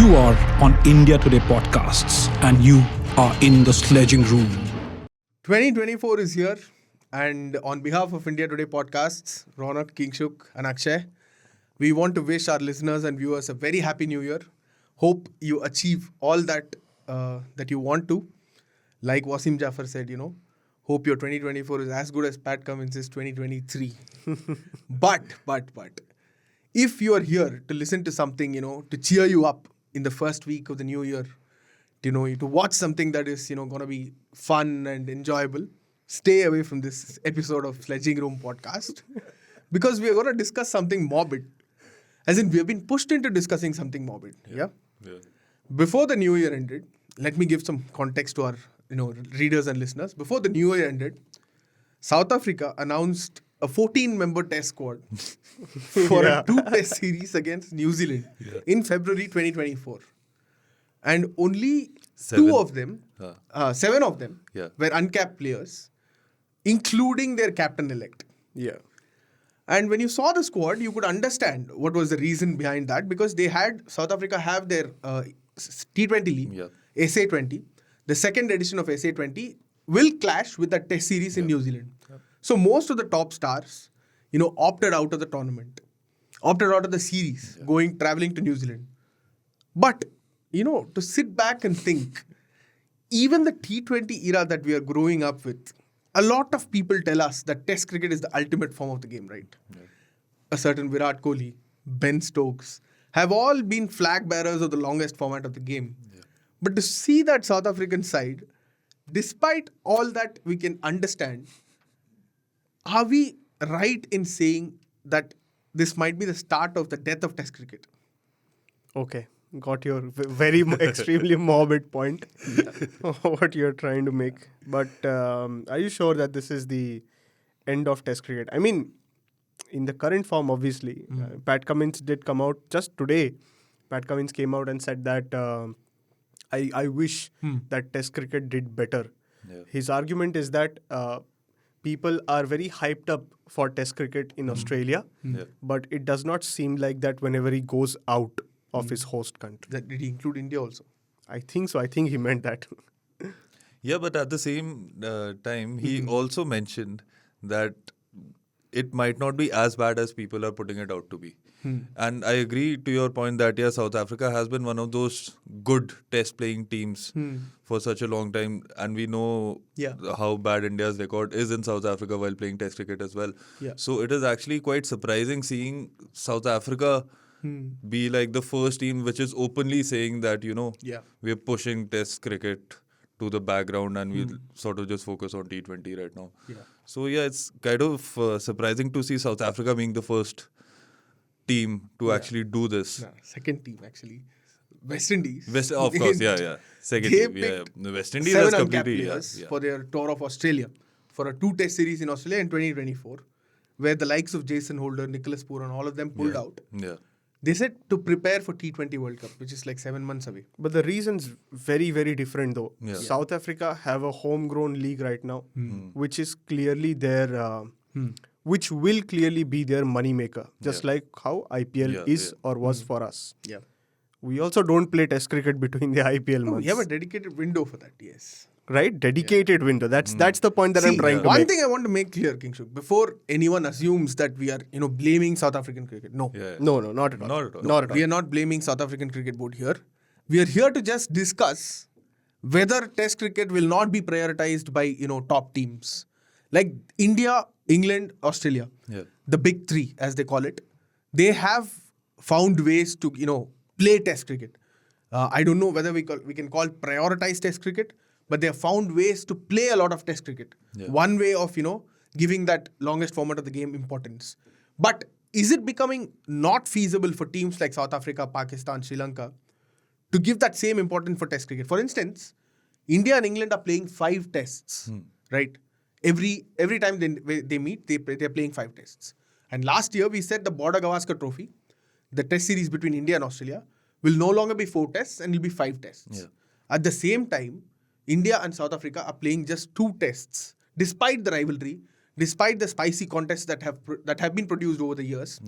You are on India Today podcasts and you are in the Sledging room. 2024 is here, and on behalf of India Today podcasts, Ronak, Kingshuk and Akshay, we want to wish our listeners and viewers a very happy new year. Hope you achieve all that you want to. Like Wasim Jafar said, hope your 2024 is as good as Pat Cummins' 2023. But, if you are here to listen to something, to cheer you up in the first week of the new year, to watch something that is, going to be fun and enjoyable, stay away from this episode of Sledging Room podcast because we are going to discuss something morbid. As in, we have been pushed into discussing something morbid. Yeah. Before the new year ended, let me give some context to our, readers and listeners. Before the new year ended, South Africa announced a 14-member test squad for a 2-test series against New Zealand in February 2024. And only seven of them were uncapped players, including their captain-elect. Yeah. And when you saw the squad, you could understand what was the reason behind that, because South Africa have their T20 league, SA20. The second edition of SA20 will clash with the test series in New Zealand. So most of the top stars, opted out of the tournament, opted out of the series, traveling to New Zealand. But, to sit back and think, even the T20 era that we are growing up with, a lot of people tell us that test cricket is the ultimate form of the game, right? A certain Virat Kohli, Ben Stokes, have all been flag bearers of the longest format of the game. But to see that South African side, despite all that we can understand, are we right in saying that this might be the start of the death of test cricket? Okay. Got your very extremely morbid point, what you're trying to make. But are you sure that this is the end of test cricket? I mean, in the current form, obviously, Pat Cummins did come out just today. Pat Cummins came out and said that I wish that test cricket did better. His argument is that people are very hyped up for test cricket in Australia, but it does not seem like that whenever he goes out of his host country. Did he include India also? I think so. I think he meant that. Yeah, but at the same time, he also mentioned that it might not be as bad as people are putting it out to be. And I agree to your point that, South Africa has been one of those good test playing teams for such a long time. And we know how bad India's record is in South Africa while playing test cricket as well. So it is actually quite surprising seeing South Africa be like the first team which is openly saying that, we're pushing test cricket to the background and we'll sort of just focus on T20 right now. So, it's kind of surprising to see South Africa being the first team to actually do this. Second team, actually. West Indies. Of course, Second they team, picked The West Indies 7 has uncapped completely... players for their tour of Australia for a 2-test series in Australia in 2024, where the likes of Jason Holder, Nicholas Pooran, all of them pulled out. They said to prepare for T20 World Cup, which is like 7 months away. But the reason's very, very different though. South Africa have a homegrown league right now, which is clearly their... which will clearly be their moneymaker, just like how IPL is or was for us. We also don't play test cricket between the IPL months. We have a dedicated window for that, yes. Right? Dedicated window. That's the point that I'm trying to make. One thing I want to make clear, Kingshuk, before anyone assumes that we are, blaming South African cricket. No. No, not at all. Not at all. We are not blaming South African Cricket Board here. We are here to just discuss whether test cricket will not be prioritized by, top teams. Like India, England, Australia, the big three, as they call it, they have found ways to, play test cricket. I don't know whether we can call prioritized test cricket, but they have found ways to play a lot of test cricket. One way of, giving that longest format of the game importance. But is it becoming not feasible for teams like South Africa, Pakistan, Sri Lanka to give that same importance for test cricket? For instance, India and England are playing 5 tests, right? Every time they meet, they're playing 5 tests. And last year, we said the Border Gavaskar Trophy, the test series between India and Australia, will no longer be 4 tests and will be 5 tests. At the same time, India and South Africa are playing just 2 tests, despite the rivalry, despite the spicy contests that have been produced over the years.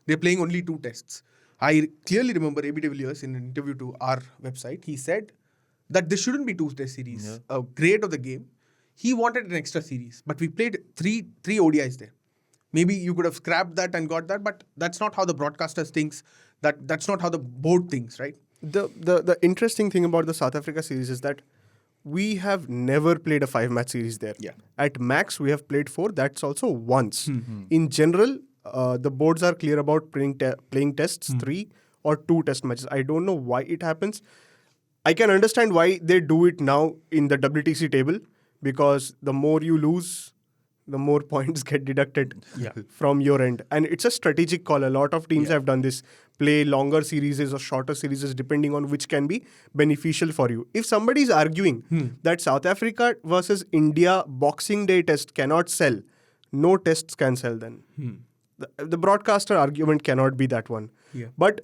They're playing only 2 tests. I clearly remember AB de Villiers in an interview to our website. He said that there shouldn't be 2 test series. A grade of the game. He wanted an extra series, but we played three ODIs there. Maybe you could have scrapped that and got that, but that's not how the broadcasters thinks. That's not how the board thinks, right? The interesting thing about the South Africa series is that we have never played a 5-match series there. Yeah. At max, we have played 4. That's also once. In general, the boards are clear about playing tests, 3 or 2 test matches. I don't know why it happens. I can understand why they do it now in the WTC table, because the more you lose, the more points get deducted from your end. And it's a strategic call. A lot of teams have done this. Play longer series or shorter series depending on which can be beneficial for you. If somebody is arguing that South Africa versus India Boxing Day test cannot sell, no tests can sell then. The broadcaster argument cannot be that one. Yeah. But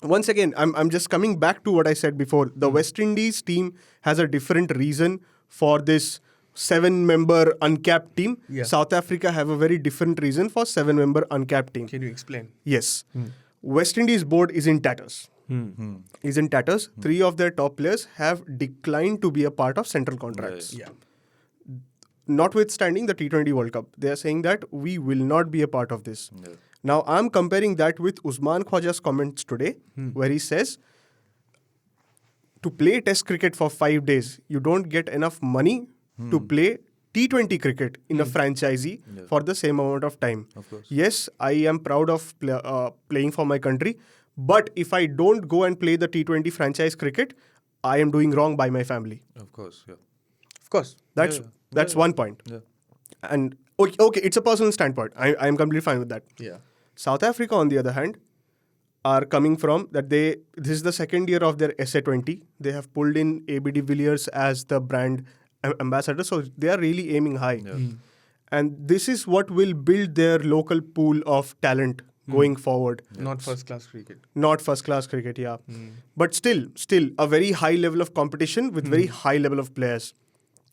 once again, I'm just coming back to what I said before. The West Indies team has a different reason for this 7-member uncapped team. Yeah. South Africa have a very different reason for 7-member uncapped team. Can you explain? Yes. West Indies board is in tatters. Is in tatters. 3 of their top players have declined to be a part of central contracts. Yeah. Notwithstanding the T20 World Cup, they are saying that we will not be a part of this. Yeah. Now, I'm comparing that with Usman Khwaja's comments today, where he says, to play test cricket for 5 days, you don't get enough money to play T20 cricket in a franchisee for the same amount of time. Of course. Yes, I am proud of playing for my country, but if I don't go and play the T20 franchise cricket, I am doing wrong by my family. Of course, yeah. Of course. That's one point. Yeah. And okay, it's a personal standpoint. I am completely fine with that. Yeah. South Africa, on the other hand, are coming from that this is the second year of their SA20. They have pulled in AB de Villiers as the brand ambassador, so they are really aiming high. Yeah. And this is what will build their local pool of talent going forward. Not first class cricket. Not first class cricket, yeah. But still a very high level of competition with very high level of players.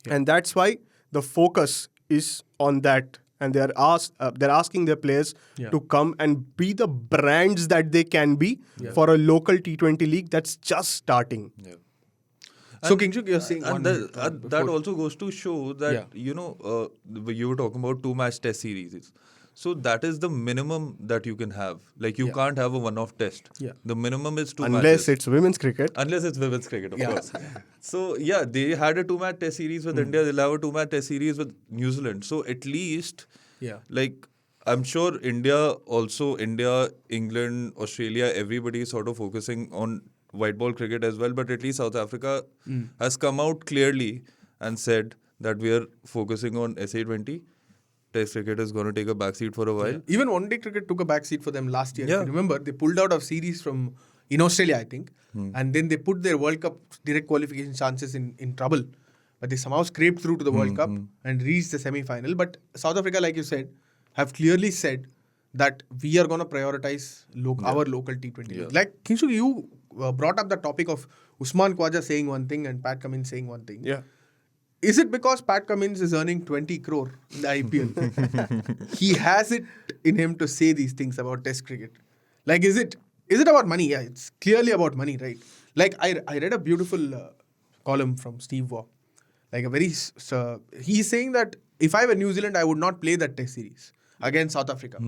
Yeah. And that's why the focus is on that. And they're asking their players to come and be the brands that they can be for a local T20 league that's just starting. Yeah. So, Kingshuk, you're saying... that also goes to show that, you were talking about 2-match test series. So that is the minimum that you can have. Like, you can't have a one-off test. Yeah. The minimum is 2 Unless matches. it's women's cricket. Unless it's women's cricket, of course. So, yeah, they had a 2-match test series with India. They'll have a 2-match test series with New Zealand. So, at least, like, I'm sure India, England, Australia, everybody is sort of focusing on white ball cricket as well. But at least South Africa has come out clearly and said that we are focusing on SA20. Test cricket is going to take a backseat for a while. Yeah. Even one-day cricket took a backseat for them last year. If you remember, they pulled out of series in Australia, I think. And then they put their World Cup direct qualification chances in trouble. But they somehow scraped through to the World Cup and reached the semi-final. But South Africa, like you said, have clearly said that we are going to prioritize our local T20 league. Like, Kingshuk, you brought up the topic of Usman Khwaja saying one thing and Pat Cummins saying one thing. Yeah. Is it because Pat Cummins is earning 20 crore in the IPL? He has it in him to say these things about test cricket. Like, is it about money? Yeah, it's clearly about money, right? Like, I read a beautiful column from Steve Waugh. Like, he's saying that if I were New Zealand, I would not play that test series against South Africa.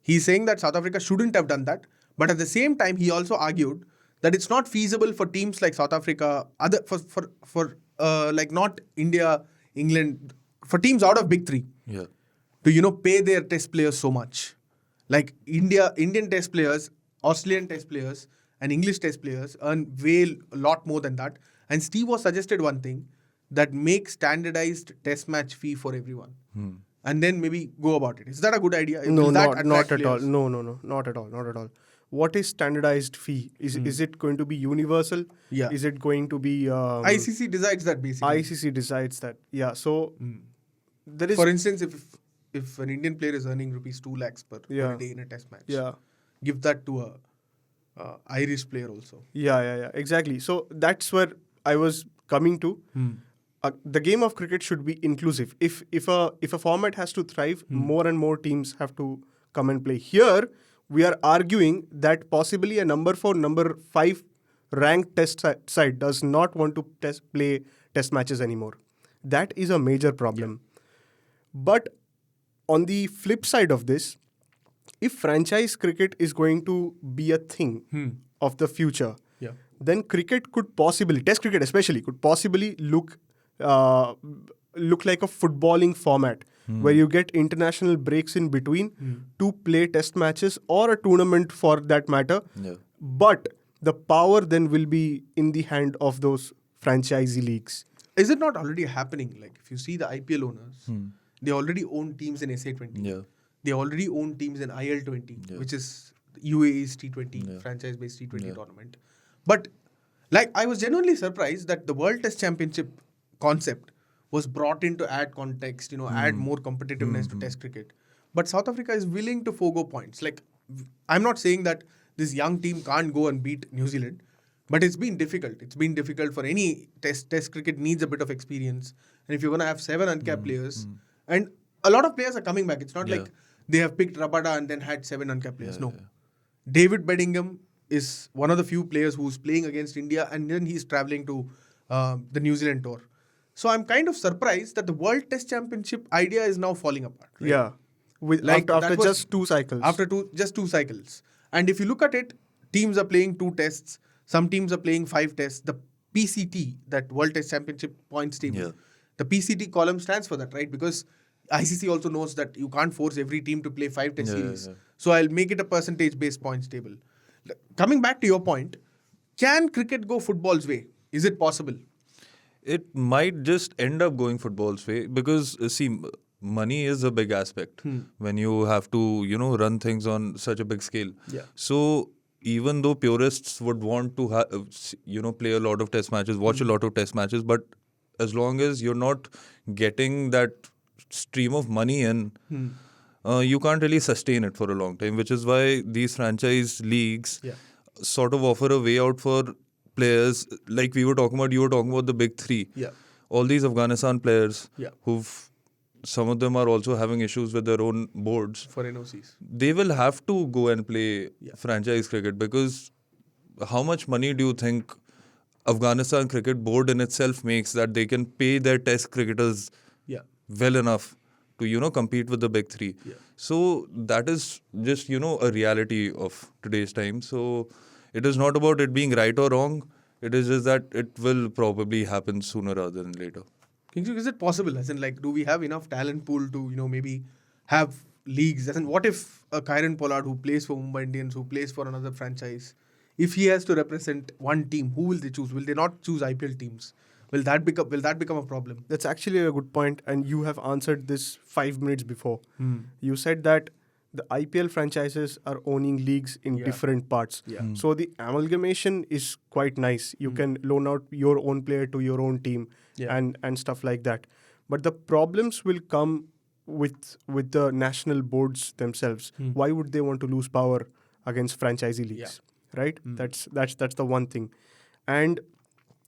He's saying that South Africa shouldn't have done that. But at the same time, he also argued that it's not feasible for teams like South Africa, like not India, England, for teams out of Big Three, to pay their test players so much. Like Indian test players, Australian test players, and English test players earn a lot more than that. And Steve was suggested one thing, that make standardized test match fee for everyone, and then maybe go about it. Is that a good idea? No, not at all. No, not at all. What is standardized fee? Is it going to be universal? Yeah. Is it going to be... ICC decides that basically. ICC decides that. Yeah. So, there is... For instance, if an Indian player is earning rupees 2 lakhs per day in a test match, give that to a Irish player also. Yeah. Exactly. So, that's where I was coming to. The game of cricket should be inclusive. If a format has to thrive, more and more teams have to come and play. Here, we are arguing that possibly a number 4, number 5 ranked test side does not want to play test matches anymore. That is a major problem. But on the flip side of this, if franchise cricket is going to be a thing of the future, then cricket could possibly, test cricket especially, could possibly look like a footballing format where you get international breaks in between to play test matches or a tournament for that matter. Yeah. But the power then will be in the hand of those franchisee leagues. Is it not already happening? Like if you see the IPL owners, they already own teams in SA20. Yeah. They already own teams in IL20, which is UAE's T20, franchise-based T20 tournament. But like I was genuinely surprised that the World Test Championship concept was brought in to add context, add more competitiveness to Test cricket. But South Africa is willing to forgo points. Like I'm not saying that this young team can't go and beat New Zealand, but it's been difficult. It's been difficult for any test. Test cricket needs a bit of experience. And if you're going to have 7 uncapped players, and a lot of players are coming back. It's not like they have picked Rabada and then had 7 uncapped players. No. David Bedingham is one of the few players who's playing against India, and then he's traveling to the New Zealand tour. So I'm kind of surprised that the World Test Championship idea is now falling apart. Right? Yeah. After just 2 cycles. After just 2 cycles. And if you look at it, teams are playing 2 tests. Some teams are playing 5 tests. The PCT, that World Test Championship points table, the PCT column stands for that, right? Because ICC also knows that you can't force every team to play 5 test series. So I'll make it a percentage-based points table. Coming back to your point, can cricket go football's way? Is it possible? It might just end up going football's way because, money is a big aspect when you have to, run things on such a big scale. Yeah. So even though purists would want to, play a lot of test matches, watch a lot of test matches, but as long as you're not getting that stream of money in, you can't really sustain it for a long time, which is why these franchise leagues sort of offer a way out for players. Like you were talking about the big 3. Yeah. All these Afghanistan players some of them are also having issues with their own boards. For NOCs. They will have to go and play franchise cricket because how much money do you think Afghanistan cricket board in itself makes that they can pay their test cricketers well enough to, compete with the big 3. Yeah. So that is just, a reality of today's time. So it is not about it being right or wrong. It is just that it will probably happen sooner rather than later. Kingshuk, is it possible? As in, like, do we have enough talent pool to, maybe have leagues? As in, what if a Kieron Pollard who plays for Mumbai Indians, who plays for another franchise, if he has to represent one team, who will they choose? Will they not choose IPL teams? Will that become a problem? That's actually a good point, and you have answered this 5 minutes before. You said that the IPL franchises are owning leagues in different parts. Yeah. So the amalgamation is quite nice. You can loan out your own player to your own team and stuff like that. But the problems will come with the national boards themselves. Why would they want to lose power against franchisee leagues? Right? That's the one thing. And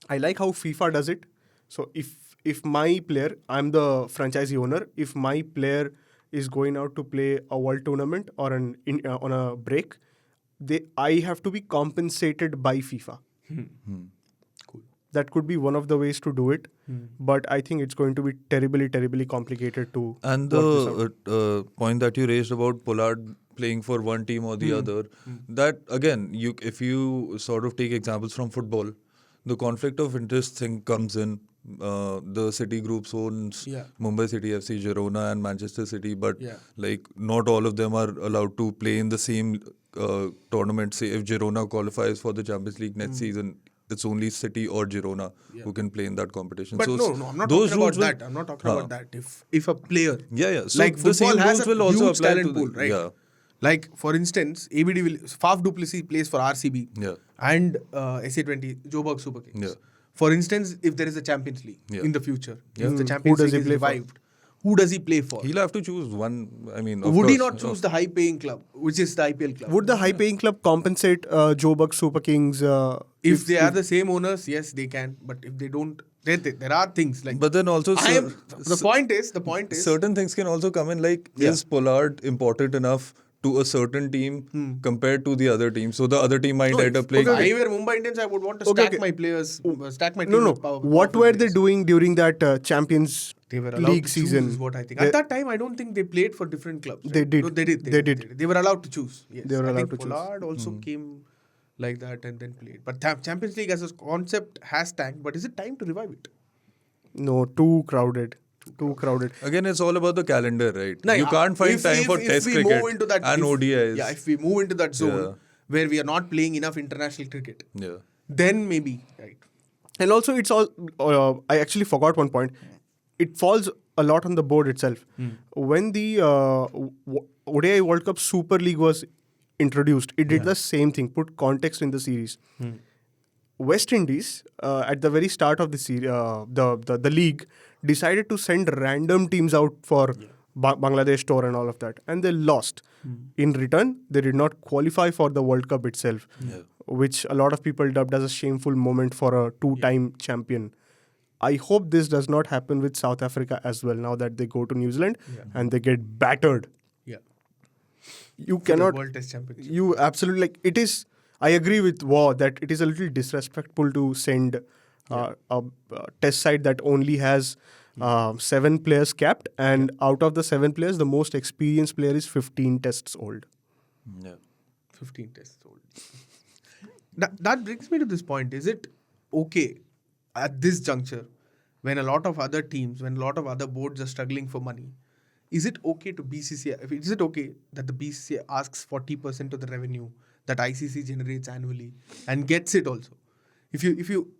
I like how FIFA does it. So if my player, I'm the franchisee owner, if my player is going out to play a world tournament or on a break, I have to be compensated by FIFA. Cool. That could be one of the ways to do it, but I think it's going to be terribly, terribly complicated to. And the point that you raised about Pollard playing for one team or the other, that again, if you sort of take examples from football, the conflict of interest thing comes in. The city groups owns Mumbai City FC, Girona and Manchester City, but like not all of them are allowed to play in the same tournament. Say if Girona qualifies for the Champions League next season, it's only City or Girona who can play in that competition. But so no, I'm not talking about that. I'm not talking about that. If a player, so like the same football has rules a will also huge apply talent to pool, right? Yeah. Like for instance, Faf du Plessis plays for RCB and SA20 Joburg Super Kings. Yeah. For instance, if there is a Champions League in the future, if the Champions League is revived, who does he play for? He'll have to choose one. I mean, would he not choose the high-paying club, which is the IPL club? Would the high-paying club compensate Joburg Super Kings? If they are the same owners, yes, they can. But if they don't, there are things like. But then also, the point is, certain things can also come in. Like, is Pollard important enough to a certain team compared to the other team. So the other team might end up playing. If I were Mumbai Indians, I would want to stack my players, stack my team No. with power. What powerful were they players. doing during that Champions They were allowed League to season? choose is what I think. At that time, I don't think they played for different clubs. Right? They did. No, they did. They were allowed to choose. Yes. They were I allowed think to choose. Pollard also came like that and then played. But Champions League as a concept has tanked. But is it time to revive it? No, too crowded. Too crowded. Again, it's all about the calendar, right? No, You can't find if- time if- for if Test we cricket move into that, and ODIs. Yeah, if we move into that zone Yeah. where we are not playing enough international cricket, Yeah. then maybe, right? And also, it's all. I actually forgot one point. It falls a lot on the board itself. When the ODI World Cup Super League was introduced, it did the same thing. Put context in the series. West Indies, at the very start of the series, the league decided to send random teams out for Bangladesh tour and all of that, and they lost. In return, they did not qualify for the World Cup itself, which a lot of people dubbed as a shameful moment for a two-time champion. I hope this does not happen with South Africa as well. Now that they go to New Zealand and they get battered, Yeah. you For cannot. the World Test Championship. You absolutely like it is. I agree with War that it is a little disrespectful to send a test side that only has 7 players capped, and out of the 7 players, the most experienced player is 15 tests old. Yeah. 15 tests old. That brings me to this point. Is it okay at this juncture, when a lot of other teams, when a lot of other boards are struggling for money, is it okay to BCCI? Is it okay that the BCCI asks 40% of the revenue that ICC generates annually and gets it also? If you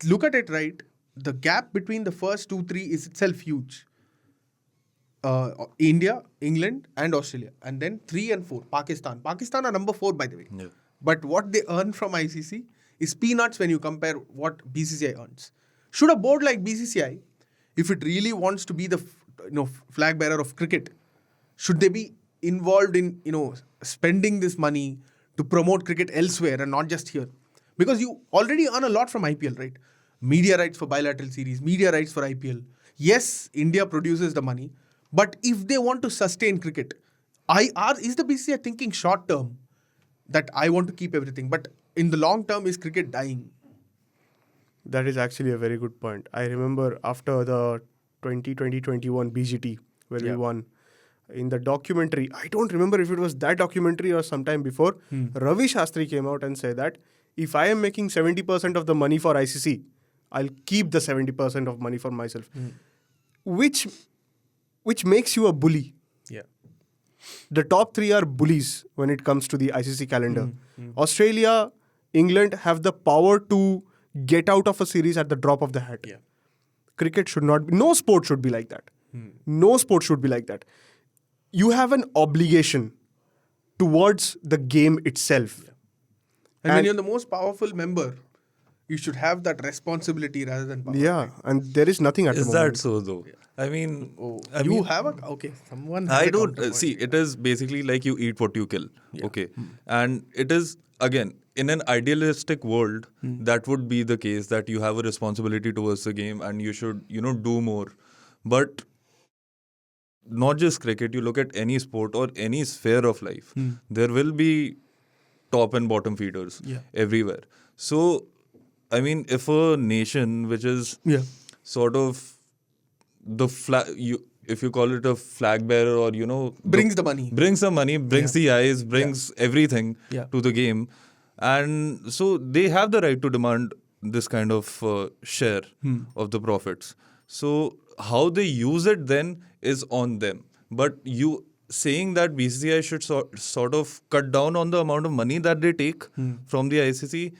look at it right, the gap between the first 2-3 is itself huge. India, England, and Australia, and then 3 and 4, Pakistan. Pakistan are number 4, by the way. Yeah. But what they earn from ICC is peanuts when you compare what BCCI earns. Should a board like BCCI, if it really wants to be the flag bearer of cricket, should they be involved in spending this money to promote cricket elsewhere and not just here? Because you already earn a lot from IPL, right? Media rights for bilateral series, media rights for IPL. Yes, India produces the money, but if they want to sustain cricket, is the BCCI thinking short term that I want to keep everything, but in the long term, is cricket dying? That is actually a very good point. I remember after the 2020-21 BGT, where we won, in the documentary, I don't remember if it was that documentary or sometime before, Ravi Shastri came out and said that if I am making 70% of the money for ICC, I'll keep the 70% of money for myself. Which makes you a bully. Yeah. The top 3 are bullies when it comes to the ICC calendar. Australia, England have the power to get out of a series at the drop of the hat. Yeah. Cricket should not be, no sport should be like that. No sport should be like that. You have an obligation towards the game itself. And when you're the most powerful member, you should have that responsibility rather than power. Yeah, and there is nothing at Is the that moment. so though? I mean, You have a... Okay, someone has I a don't counterpoint. see. It is basically like you eat what you kill. Okay, and it is again in an idealistic world that would be the case, that you have a responsibility towards the game and you should do more. But not just cricket. You look at any sport or any sphere of life. There will be top and bottom feeders everywhere. So, I mean, if a nation which is sort of the if you call it a flag bearer, or Brings the money. brings the eyes, brings everything Yeah. to the game, and so they have the right to demand this kind of share of the profits. So how they use it then is on them. But you saying that BCCI should sort of cut down on the amount of money that they take from the ICC,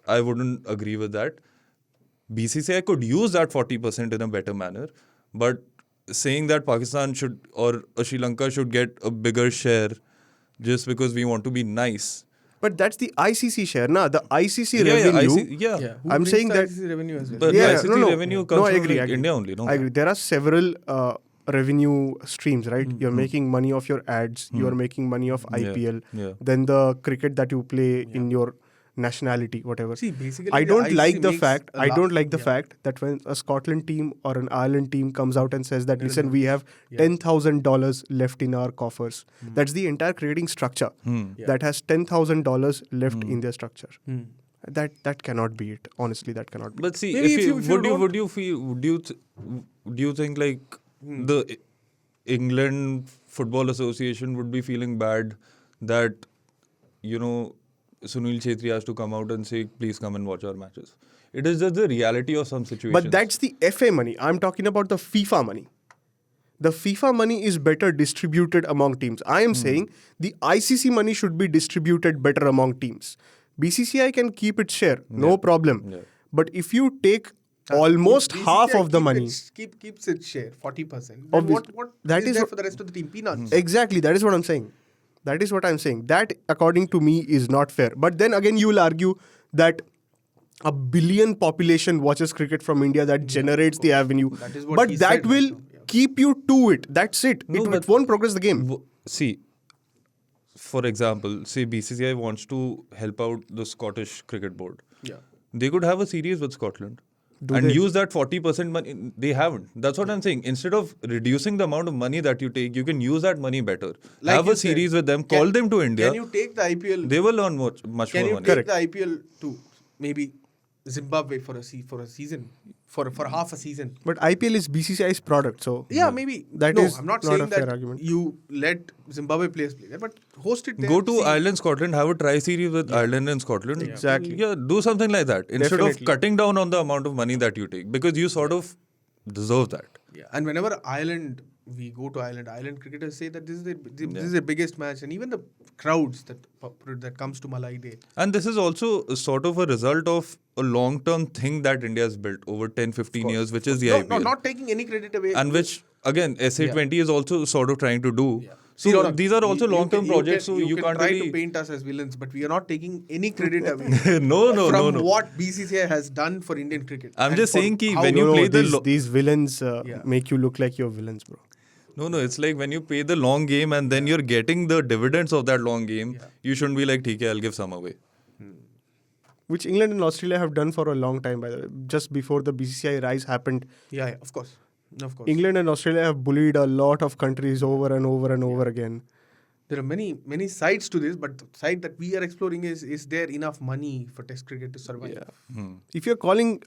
I wouldn't agree with that. BCCI could use that 40% in a better manner, but saying that Pakistan should or Sri Lanka should get a bigger share just because we want to be nice. But that's the ICC share, na? The ICC Yeah, revenue. Who I'm brings saying the that- ICC revenue as well? But Yeah, ICC revenue comes I from agree. India only, no? I agree. There are several revenue streams, right? You're making money off your ads. You are making money off IPL. Yeah. Then the cricket that you play in your nationality, whatever. See, basically I the don't ICC like the makes fact. a I don't like the yeah. fact that when a Scotland team or an Ireland team comes out and says that, listen, we have Yeah. $10,000 left in our coffers. That's the entire creating structure Yeah. that has $10,000 left in their structure. Hmm. That cannot be it. Honestly, that cannot be. But see, Maybe if if you, you- if you would you feel, do you think like the England Football Association would be feeling bad that, you know, Sunil Chhetri has to come out and say, please come and watch our matches? It is just the reality of some situations. But that's the FA money. I'm talking about the FIFA money. The FIFA money is better distributed among teams. I am saying the ICC money should be distributed better among teams. BCCI can keep its share, no problem. Yeah. But if you take almost BCCI half of the money, keeps its share 40%. Of Then this- what that is is there what- for the rest of the team? Peanuts. exactly, that is what I'm saying. That is what I'm saying. That, according to me, is not fair. But then again, you will argue that a billion population watches cricket from India that generates the avenue. That is what but he that said right will now, yeah. keep you to it. That's it. No, it but- won't progress the game. See, for example, say BCCI wants to help out the Scottish Cricket Board. Yeah. They could have a series with Scotland Do and they? use that 40% money. They haven't. That's what I'm saying. Instead of reducing the amount of money that you take, you can use that money better. Like have you a said, series with them, call them to India. Can you take the IPL? They will earn much Can more you money. take the IPL to maybe Zimbabwe for a season, for half a season? But IPL is BCCI's product, so Yeah, maybe. That no, is I'm not not saying a fair that argument. you let Zimbabwe players play there, but host it there. Go to See, Ireland, Scotland, have a tri-series with Ireland and Scotland. Exactly. Yeah, do something like that. Instead of Definitely. cutting down on the amount of money that you take. Because you sort of deserve that. Yeah, and whenever we go to Ireland cricketers say that this is the biggest match, and even the crowds that comes to Malai Day. And this is also sort of a result of a long-term thing that India has built over 10-15 years, which is the No, IPL. not taking any credit away. And which, again, SA20 is also sort of trying to do. Yeah. So See, Ronak, these are also you long-term can- projects, so you you can can't try really... to paint us as villains, but we are not taking any credit away No. from what BCCI has done for Indian cricket. I'm and just for saying ki how- when you play these villains Yeah. make you look like you're villains, bro. No, it's like when you play the long game and then you're getting the dividends of that long game, you shouldn't be like, "Okay, I'll give some away." Which England and Australia have done for a long time, by the way. Just before the BCCI rise happened, Yeah, of course. England and Australia have bullied a lot of countries over and over and over again. There are many sides to this, but the side that we are exploring is there enough money for Test cricket to survive? If you're calling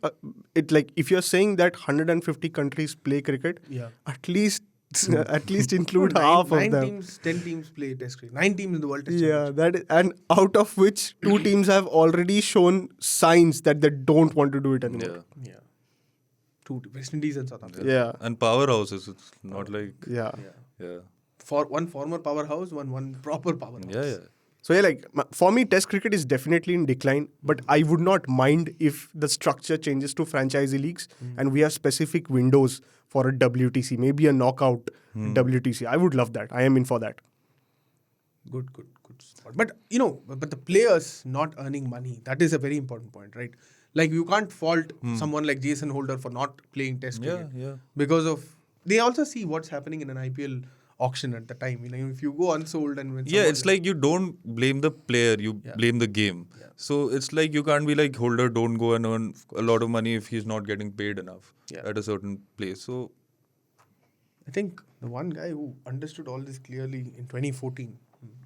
it like, if you're saying that 150 countries play cricket, Yeah. at least include No, half nine of them. teams, 10 teams play Test cricket. 9 teams in the World Test Yeah, Championship. and out of which 2 teams have already shown signs that they don't want to do it anymore. Yeah. Yeah. 2 West Indies and South Africa. Yeah. And powerhouses, it's not like... Yeah. Yeah. For one former powerhouse, one proper powerhouse. Yeah. So yeah, like for me, Test cricket is definitely in decline, but I would not mind if the structure changes to franchisee leagues and we have specific windows for a WTC, maybe a knockout WTC. I would love that. I am in for that. Good spot. But but the players not earning money, that is a very important point, right? Like you can't fault someone like Jason Holder for not playing Test cricket. Yeah. Because of they also see what's happening in an IPL auction at the time. If you go unsold and when Yeah, someone- it's like you don't blame the player, you blame the game. So it's like you can't be like, Holder, don't go and earn a lot of money if he's not getting paid enough at a certain place. So I think the one guy who understood all this clearly in 2014,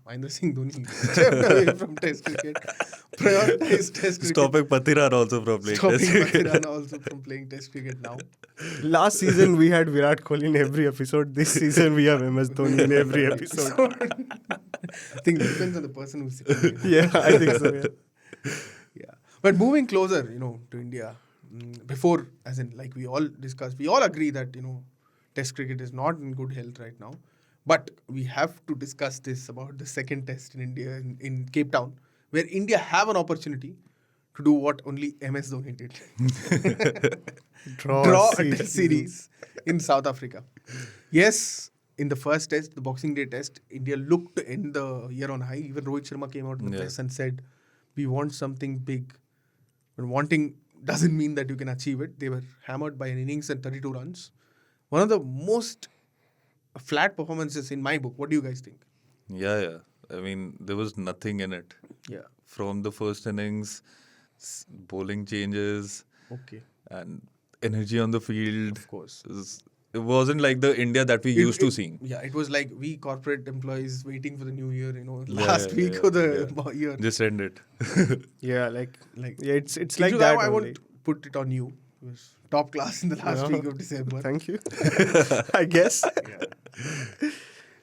Mahendra Singh Dhoni, stepped away from Test cricket, prioritized Test cricket, stopping Patiran also from playing stopping Test cricket. Mathurana also from playing Test cricket now. Last season we had Virat Kohli in every episode. This season we have MS Dhoni in every episode. I think it depends on the person who's sitting there. Yeah, I think so. Yeah. Yeah. But moving closer, to India, before, as in, like we all discussed, we all agree that, Test cricket is not in good health right now. But we have to discuss this about the second test in India, in Cape Town, where India have an opportunity to do what only MS Dhoni did. Draw a test series in South Africa. Yes, in the first test, the Boxing Day test, India looked to end the year on high. Even Rohit Sharma came out in the press and said, we want something big. But wanting doesn't mean that you can achieve it. They were hammered by an innings and 32 runs. One of the most flat performances in my book. What do you guys think? Yeah. I mean, there was nothing in it. Yeah. From the first innings, bowling changes, Okay. and energy on the field. Of course. It wasn't like the India that we used to seeing. Yeah, it was like we corporate employees waiting for the new year, Yeah, last yeah, week yeah, of the yeah. year. Just end it. Yeah, it's like Kinshuk, that I only. won't put it on you. It was top class in the last Yeah. week of December. Thank you. I guess.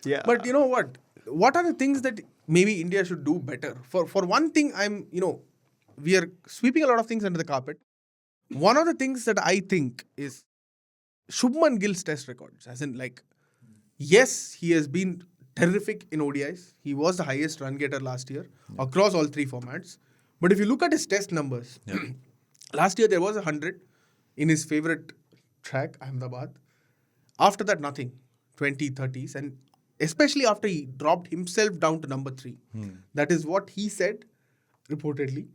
Yeah. But you know what? What are the things that maybe India should do better? For one thing, we are sweeping a lot of things under the carpet. One of the things that I think is Shubman Gill's test records. As in, like, yes, he has been terrific in ODIs. He was the highest run getter last year across all three formats. But if you look at his test numbers, last year there was 100 in his favorite track, Ahmedabad. After that, nothing. 20, 30s. And especially after he dropped himself down to number 3. That is what he said, reportedly,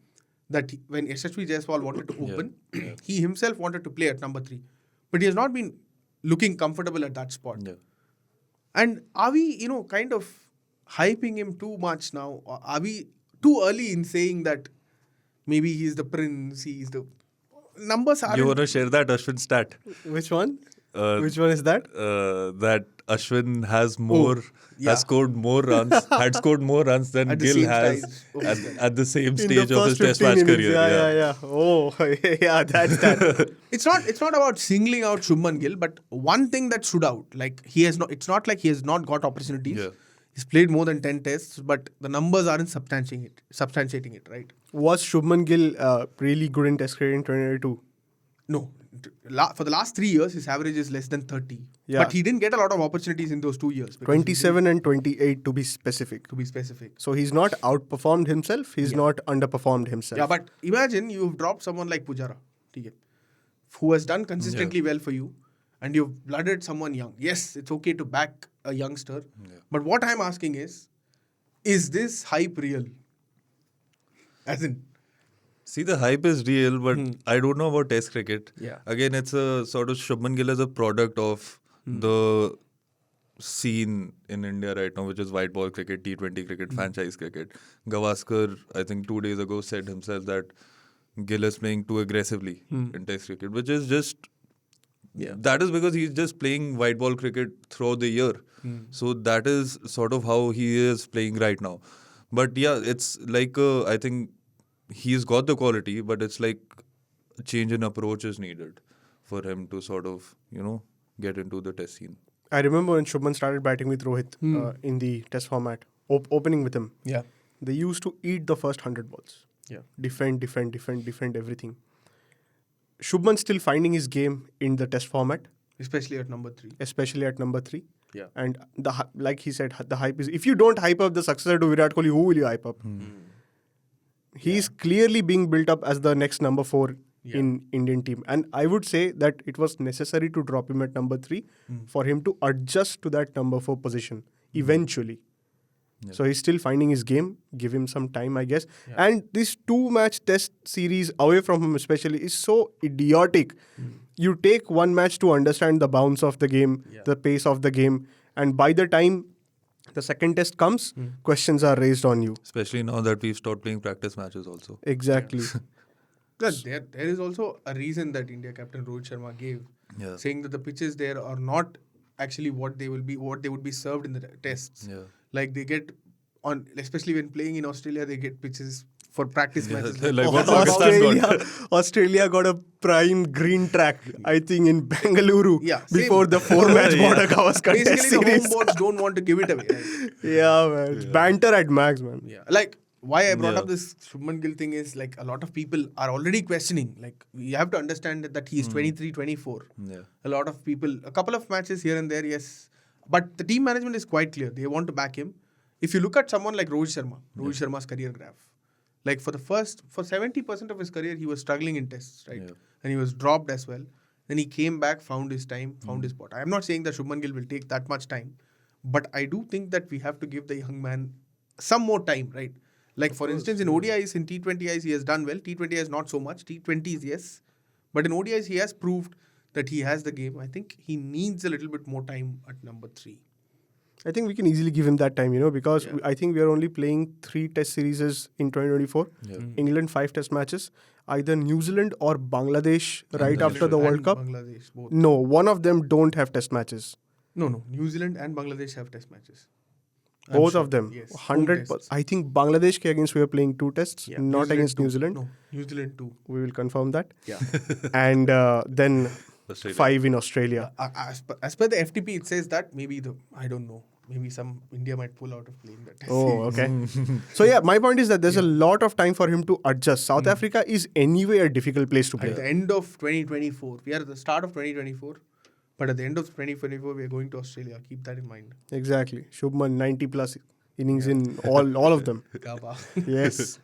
that when SHV Jaiswal wanted to open, he himself wanted to play at number 3. But he has not been looking comfortable at that spot. Yeah. And are we, kind of hyping him too much now? Or are we too early in saying that maybe he's the prince, he's the... Numbers aren't... You want to share that Ashwin stat? Which one? Uh, Which one is that? That Ashwin has yeah. scored more runs, had scored more runs than At the Gill same has stage. at the same In stage the of his first test match 15 innings. career. Yeah. Oh, yeah, that's that. It's not about singling out Shubman Gill, but one thing that stood out, like it's not like he has not got opportunities. Yeah. He's played more than 10 tests, but the numbers aren't substantiating it, right? Was Shubman Gill really good in Test cricket in 2022? No. For the last 3 years, his average is less than 30. Yeah. But he didn't get a lot of opportunities in those 2 years. because 27 and 28 to be specific. To be specific. So he's not outperformed himself. He's not underperformed himself. Yeah, but imagine you've dropped someone like Pujara, okay, who has done consistently well for you, and you've blooded someone young. Yes, it's okay to back a youngster, but what I'm asking is this hype real? As in, See, the hype is real, but I don't know about Test cricket. Yeah. Again, it's a sort of Shubman Gill as a product of the scene in India right now, which is white ball cricket, T20 cricket, franchise cricket. Gavaskar, I think 2 days ago, said himself that Gill is playing too aggressively in Test cricket, which is just... That is because he's just playing white ball cricket throughout the year. So that is sort of how he is playing right now. But yeah, it's like, I think he's got the quality, but it's like a change in approach is needed for him to sort of, get into the test scene. I remember when Shubman started batting with Rohit in the Test format, opening with him. yeah, They used to eat the first 100 balls. yeah, Defend everything. Shubman still finding his game in the Test format, especially at number 3. especially at number 3. Yeah. And like he said, the hype is... If you don't hype up the successor to Virat Kohli, who will you hype up? He's clearly being built up as the next number 4 in Indian team. And I would say that it was necessary to drop him at number 3 for him to adjust to that number 4 position eventually. So he's still finding his game. Give him some time, I guess. And this 2-match test series away from him especially is so idiotic. You take one match to understand the bounce of the game, the pace of the game. And by the time the second test comes, questions are raised on you. Especially now that we've stopped playing practice matches also. Exactly. There is also a reason that India captain Rohit Sharma gave, saying that the pitches there are not actually what they would be served in the tests. Yeah. Like they get on, especially when playing in Australia, they get pitches for practice matches. Like what Pakistan got. Australia got a prime green track, I think, in Bengaluru before same. the 4-match Border Gavaskar test Basically, the series. home boards don't want to give it away. Right? Yeah, man. It's banter at max, man. Yeah. Like, why I brought up this Shubman Gill thing is, like, a lot of people are already questioning. Like, we have to understand that he is 23, 24. Yeah. A lot of people, a couple of matches here and there, yes. But the team management is quite clear. They want to back him. If you look at someone like Rohit Sharma's career graph, like for 70% of his career, he was struggling in tests, right? Yeah. And he was dropped as well. Then he came back, found his time, found his spot. I am not saying that Shubman Gill will take that much time, but I do think that we have to give the young man some more time, right? Like, for instance, in ODIs, in T20Is, he has done well. T20Is, not so much. T20s, yes. But in ODIs, he has proved that he has the game. I think he needs a little bit more time at number 3. I think we can easily give him that time, because Yeah. I think we are only playing 3 test series in 2024. Yeah. England 5 test matches. Either New Zealand or Bangladesh right New after the And World Cup. Bangladesh, both. No, one of them don't have test matches. No. New Zealand and Bangladesh have test matches. I'm Both sure. of them. Yes. 100%. Home tests. I think Bangladesh ke against we are playing 2 tests, Yeah. not against New too. Zealand. No, New Zealand too. We will confirm that. Yeah. And then Australia. 5 in Australia. As per the FTP, it says that maybe I don't know. Maybe some India might pull out of playing that test Oh, series. okay. So yeah, my point is that there's a lot of time for him to adjust. South Africa is anyway a difficult place to play. At the end of 2024, we are at the start of 2024, but at the end of 2024, we are going to Australia. Keep that in mind. Exactly. Shubman 90 plus innings in all of them. Gaba. Yes.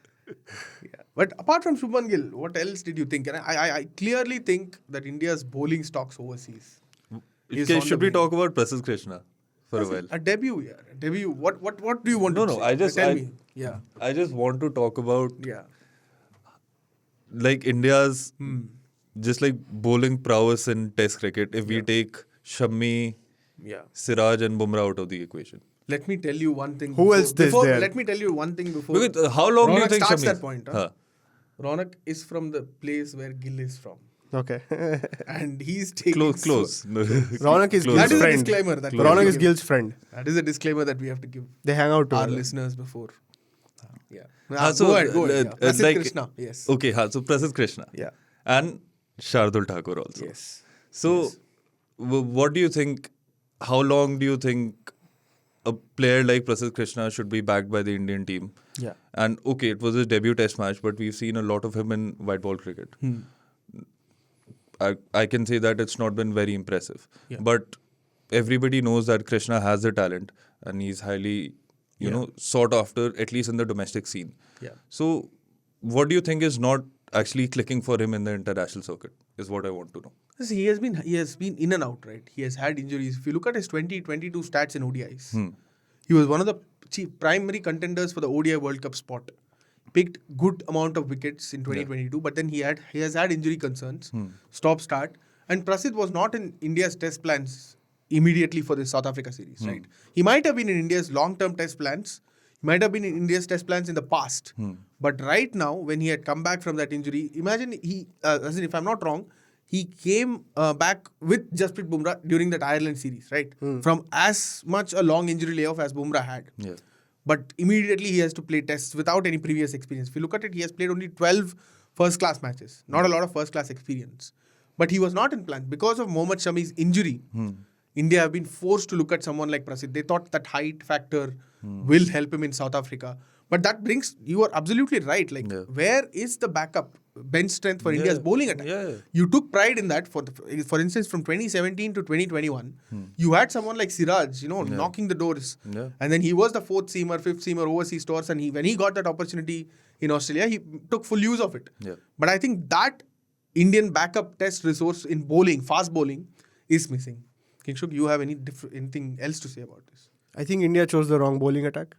Yeah. But apart from Shubman Gill, what else did you think? And I clearly think that India's bowling stocks overseas. is Okay, on should the we way. talk about Prasidh Krishna for a while? A debut, yeah. A debut. What do you want No, to no, say? Tell me. Yeah. I just want to talk about Yeah. like India's just like bowling prowess in Test cricket. If we take Shami, Yeah. Siraj, and Bumrah out of the equation, Let me tell you one thing. Who else is there? Let me tell you one thing before. because how long do you Ronak think starts Shami? that point? Huh? Huh. Ronak is from the place where Gill is from. Okay. And he's taking... Close. Ronak is Close. Gill's That is a friend. disclaimer that we Ronak have is to give. Gill's friend. That is a disclaimer that we have to give They hang out our together. listeners before. Yeah. So, Go ahead. Yeah. Prasidh like- Krishna. Yes. Okay, so Prasidh Krishna. Yeah. And Shardul Thakur also. Yes. So, what do you think? How long do you think a player like Prasidh Krishna should be backed by the Indian team? Yeah. And okay, it was his debut Test match, but we've seen a lot of him in white ball cricket. I can say that it's not been very impressive. Yeah. But everybody knows that Krishna has the talent and he's highly, sought after, at least in the domestic scene. Yeah. So, what do you think is not actually clicking for him in the international circuit? Is what I want to know. See, he has been in and out, right? He has had injuries. If you look at his 2022 stats in ODIs, he was one of the primary contenders for the ODI World Cup spot. Picked good amount of wickets in 2022, but then he has had injury concerns, stop-start. And Prasidh was not in India's test plans immediately for the South Africa series, right? He might have been in India's long-term test plans. He might have been in India's test plans in the past. But right now, when he had come back from that injury, imagine if I'm not wrong, he came back with Jasprit Bumrah during that Ireland series, right? From as much a long injury layoff as Bumrah had. Yeah. But immediately he has to play tests without any previous experience. If you look at it, he has played only 12 first-class matches. Not a lot of first-class experience. But he was not in plans. Because of Mohammad Shami's injury, India have been forced to look at someone like Prasidh. They thought that height factor will help him in South Africa. But that brings, you are absolutely right. Like, where is the backup bench strength for India's bowling attack? Yeah. You took pride in that. For instance, from 2017 to 2021, you had someone like Siraj, knocking the doors. Yeah. And then he was the fourth seamer, fifth seamer, overseas tours. And when he got that opportunity in Australia, he took full use of it. Yeah. But I think that Indian backup test resource in bowling, fast bowling, is missing. Kingshuk, you have anything else to say about this? I think India chose the wrong bowling attack.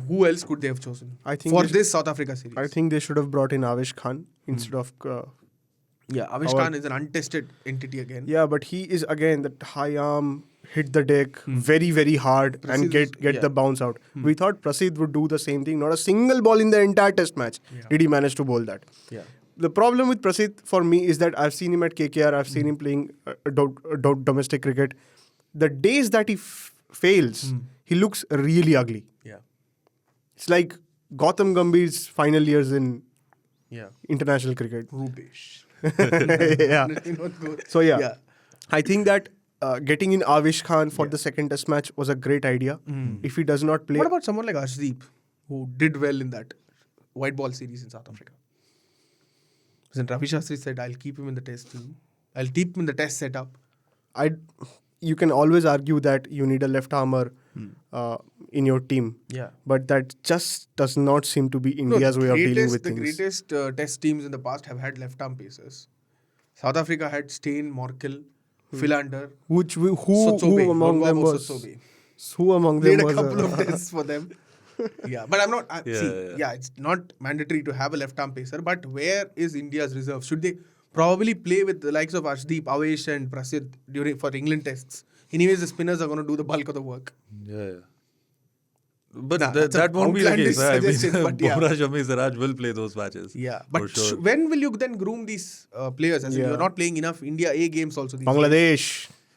Who else could they have chosen I think for they this South Africa series? I think they should have brought in Avesh Khan instead of... Avish Khan is an untested entity again. Yeah, but he is again that high arm, hit the deck very, very hard and get the bounce out. We thought Prasidh would do the same thing. Not a single ball in the entire test match did he manage to bowl that. Yeah. The problem with Prasidh for me is that I've seen him at KKR, I've seen him playing domestic cricket. The days that he fails, he looks really ugly. Yeah. It's like Gautam Gambhir's final years in Yeah. international cricket. Rubesh. Yeah. So Yeah. I think that getting in Avesh Khan for the second test match was a great idea. If he does not play... What about someone like Arshdeep, who did well in that white ball series in South Africa? Then Ravi Shastri said, I'll keep him in the test team. I'll keep him in the test setup. You can always argue that you need a left armer in your team. Yeah. But that just does not seem to be India's way of dealing with things. The greatest test teams in the past have had left-arm pacers. South Africa had Steyn, Morkel, Philander, Who Sotsobe, among them Morvabo was... Sotsobe. Who among them Played was... a couple of tests for them. Yeah, but I'm not... Yeah. It's not mandatory to have a left-arm pacer, but where is India's reserve? Should they probably play with the likes of Arshdeep, Avesh and Prasidh for England tests Anyways, the spinners are going to do the bulk of the work. Yeah. But Nah, that's that an won't be the outlandish case. I mean, suggestion, but yeah. Bumrah, Shami, Siraj will play those matches. Yeah, for but sure. when will you then groom these players? As in, Yeah. you're not playing enough India A games also these days. Bangladesh.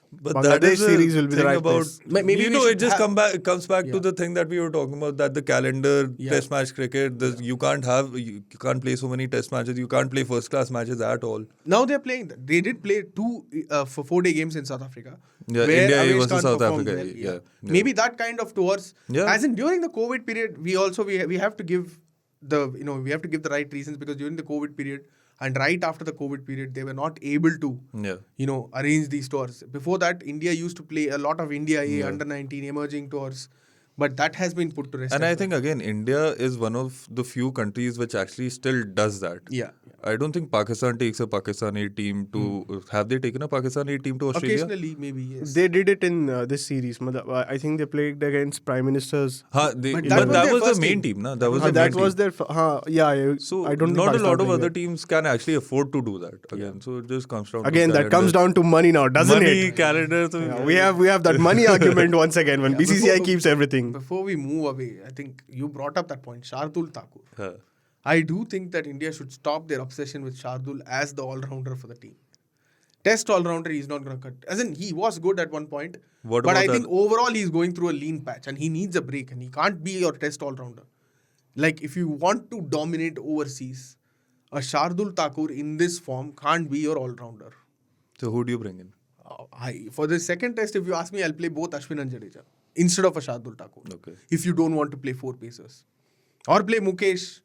But Bangladesh that is the series will be the thing right about, place. Maybe you we know, should it just have- comes back Yeah. to the thing that we were talking about, that the calendar, Yeah. test match cricket, you can't play so many test matches, you can't play first class matches at all. Now they're playing. They did play 2 for 4-day games in South Africa. Yeah, where India Avesh versus Khan South performed Africa, well. yeah. Maybe that kind of tours. Yeah. As in during the COVID period, we have to give the right reasons, because during the COVID period and right after the COVID period, they were not able to Yeah. arrange these tours. Before that, India used to play a lot of India A under 19 emerging tours, but that has been put to rest. And as I well. think, again, India is one of the few countries which actually still does that. Yeah. I don't think Pakistan takes a Pakistani team to... Have they taken a Pakistani team to Australia? Occasionally, maybe, yes. They did it in this series. I think they played against Prime Ministers. But But that was that their was the first main team. team, na? That was the That main was team. their... So I don't think not a Pakistan lot of playing other it. teams can actually afford to do that again. So it just comes down Again, to that comes down to money now, doesn't money, it? calendar. So Yeah, we have that money argument once again when Yeah, BCCI keeps everything. Before we move away, I think you brought up that point, Shardul Thakur. Huh. I do think that India should stop their obsession with Shardul as the all-rounder for the team. Test all-rounder, he's not going to cut. As in, he was good at one point. What but about I think that? overall he's going through a lean patch and he needs a break and he can't be your test all-rounder. Like, if you want to dominate overseas, a Shardul Thakur in this form can't be your all-rounder. So who do you bring in? For the second test, if you ask me, I'll play both Ashwin and Jadeja instead of a Shardul Thakur. Okay. If you don't want to play 4 pacers. Or play Mukesh,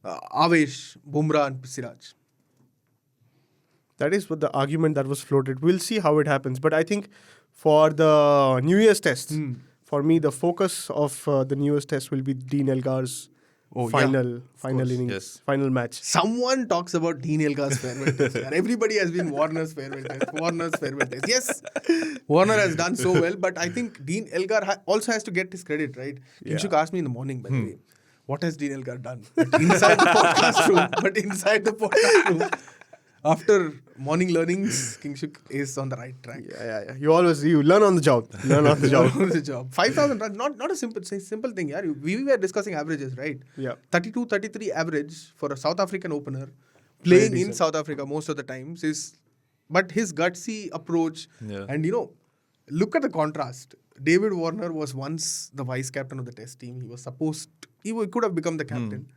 Avesh, Bumrah and Siraj. That is what the argument that was floated. We'll see how it happens. But I think for the New Year's test, for me, the focus of the New Year's test will be Dean Elgar's final innings, Yes. final match. Someone talks about Dean Elgar's farewell test. And everybody has been Warner's farewell test. Yes, Warner has done so well, but I think Dean Elgar also has to get his credit, right? Kinshuk asked me in the morning, by the way, what has Dean Elgar done? But inside the podcast room, after morning learnings, Kinshuk is on the right track. Yeah. You learn on the job. Learn on the job. The job. 5,000 runs, not a simple thing. Yeah. We were discussing averages, right? Yeah. 32, 33 average for a South African opener playing in South Africa most of the times but his gutsy approach and look at the contrast. David Warner was once the vice captain of the test team. He could have become the captain,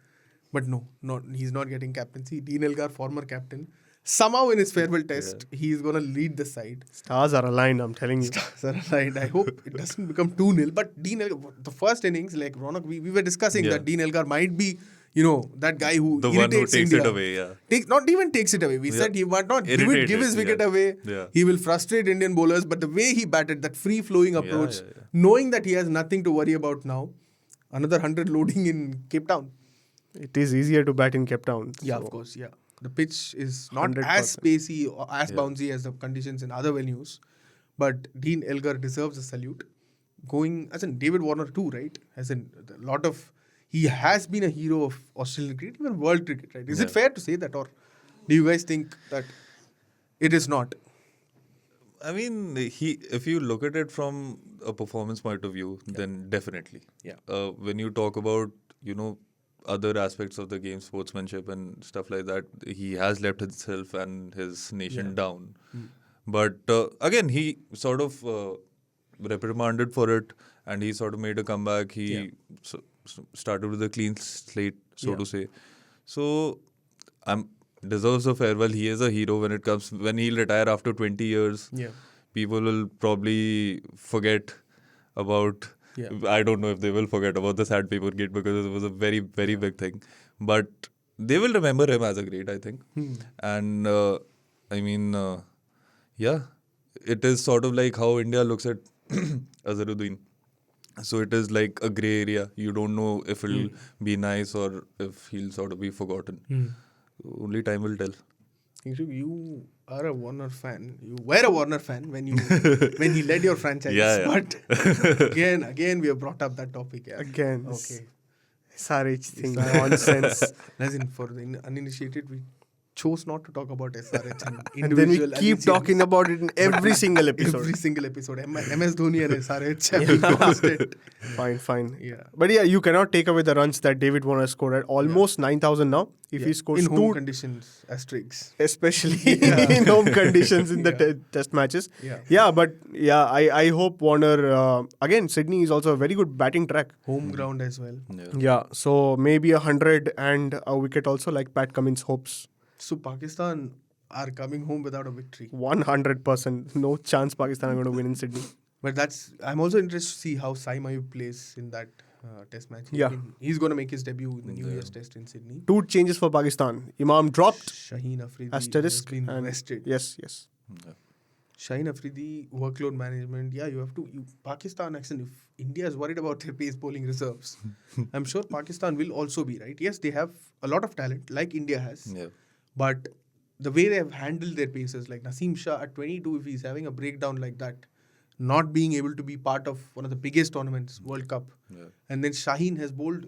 but no, he's not getting captaincy. Dean Elgar, former captain. Somehow in his farewell test, he's going to lead the side. Stars are aligned, I'm telling you. I hope it doesn't become 2-0. But Dean Elgar, the first innings, like Ronak, we were discussing that Dean Elgar might be, that guy who The one who irritates takes India. it away, yeah. Not even takes it away. We said he might not Irritated, give his wicket away. Yeah. He will frustrate Indian bowlers. But the way he batted, that free-flowing approach, knowing that he has nothing to worry about now, another 100 loading in Cape Town. It is easier to bat in Cape Town. Yeah, so. of course, yeah. The pitch is not 100%. as spacey or as bouncy as the conditions in other venues. But Dean Elgar deserves a salute. As in David Warner too, right? He has been a hero of Australian cricket, even world cricket, right? Is it fair to say that, or do you guys think that it is not? I mean, if you look at it from a performance point of view, then definitely. Yeah. When you talk about, other aspects of the game, sportsmanship and stuff like that, he has let himself and his nation down. But again, he sort of reprimanded for it and he sort of made a comeback. He started with a clean slate, so to say. So, deserves a farewell. He is a hero when he'll retire after 20 years. Yeah. People will probably forget about... Yeah. I don't know if they will forget about the Sandpaper Gate because it was a very, very big thing. But they will remember him as a great, I think. And it is sort of like how India looks at Azharuddin. So it is like a grey area. You don't know if it'll be nice or if he'll sort of be forgotten. Only time will tell. You are a Warner fan. You were a Warner fan when he led your franchise. Yeah. But again, we have brought up that topic. Yeah. Again. Okay. SRH thing. Nonsense. As in, for the uninitiated, we chose not to talk about SRH and And then we individual keep allegiance. talking about it in every single episode. Every single episode. MS Dhoni and SRH have been constant. Fine. Yeah. But yeah, you cannot take away the runs that David Warner scored at almost 9,000 now. If Yeah. he scores in home two, conditions, asterisks. especially in home conditions in the test matches. Yeah. But I hope Warner, again, Sydney is also a very good batting track. Home ground as well. Yeah, so maybe 100 and a wicket also, like Pat Cummins hopes. So Pakistan are coming home without a victory. 100%. No chance Pakistan are going to win in Sydney. But I'm also interested to see how Saim Ayub plays in that test match. Yeah. I mean, he's going to make his debut in the New Year's test in Sydney. 2 changes for Pakistan. Imam dropped, Shaheen Afridi asterisk, has been and rested. yes. Shaheen Afridi, workload management. Yeah, Pakistan, actually, if India is worried about their pace bowling reserves, I'm sure Pakistan will also be, right? Yes, they have a lot of talent, like India has. Yeah. But the way they have handled their paces, like Naseem Shah at 22, if he's having a breakdown like that, not being able to be part of one of the biggest tournaments, World Cup. Yeah. And then Shaheen has bowled,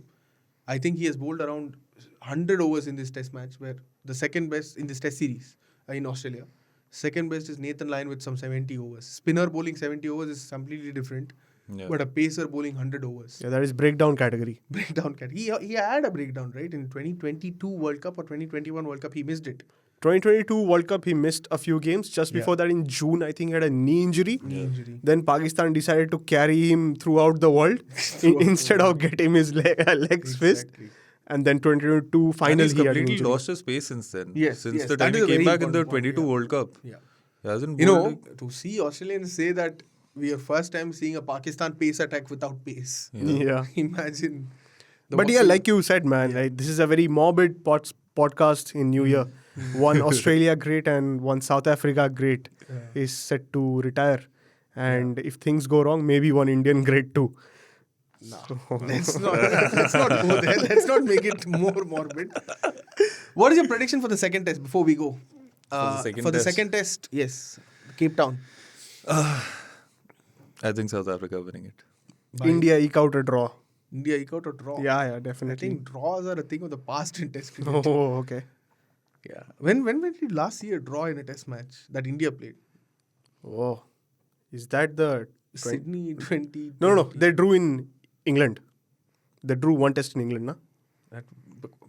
I think he has bowled around 100 overs in this test match, where the second best in this test series in Australia. Second best is Nathan Lyon with some 70 overs. Spinner bowling 70 overs is completely different. Yeah. But a pacer bowling 100 overs. Yeah, that is breakdown category. Breakdown cat. He had a breakdown, right? In 2022 World Cup or 2021 World Cup, he missed it. 2022 World Cup, he missed a few games. Just before that, in June, I think he had a knee injury. Then Pakistan decided to carry him throughout the world instead of get him his legs fixed. And then 2022 And final, he's he had an completely injury. lost his pace since then. Yes, Since yes, the that time is a he came very back in the important point, 22 World Cup. Yeah. He hasn't You bowled know, to see Australians say that we are first time seeing a Pakistan pace attack without pace. Yeah. Imagine. But yeah, like you said, man, like, this is a very morbid podcast in New Year. One Australia great and one South Africa great is set to retire. And if things go wrong, maybe one Indian great too. No. Let's not go there. Let's not make it more morbid. What is your prediction for the second test before we go? For the second test? Yes. Cape Town. I think South Africa winning it. India eke out a draw. India eke out or draw? Yeah, I definitely. think draws are a thing of the past in test cricket. Oh, okay. Yeah. When did you last see a draw in a test match that India played? Oh, is that the Sydney 20. No. They drew in England. They drew one test in England, na? That,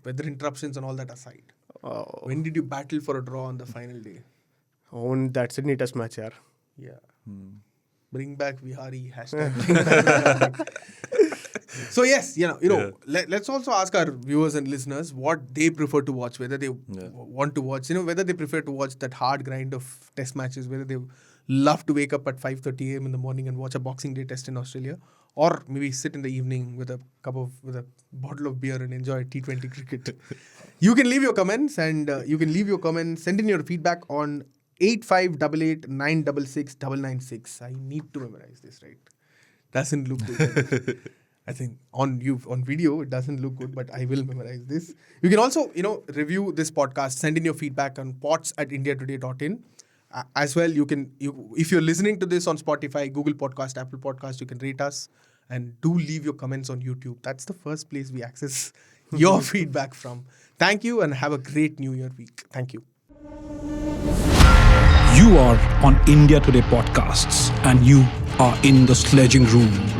weather interruptions and all that aside. Oh, When did you battle for a draw on the final day? on that Sydney test match, yaar. Yeah. Bring back Vihari. Hashtag bring back Vihari. So yes, let's also ask our viewers and listeners what they prefer to watch, whether they want to watch, whether they prefer to watch that hard grind of test matches, whether they love to wake up at 5:30 a.m. in the morning and watch a Boxing Day test in Australia, or maybe sit in the evening with a bottle of beer and enjoy T20 cricket. You can leave your comments send in your feedback on 8588 966 996. I need to memorize this, right? Doesn't look good. I think on video it doesn't look good, but I will memorize this. You can also review this podcast, send in your feedback on pots@indiatoday.in. As well, if you're listening to this on Spotify, Google Podcast, Apple Podcast, you can rate us and do leave your comments on YouTube. That's the first place we access your feedback from. Thank you and have a great New Year week. Thank you. You are on India Today Podcasts and you are in the Sledging Room.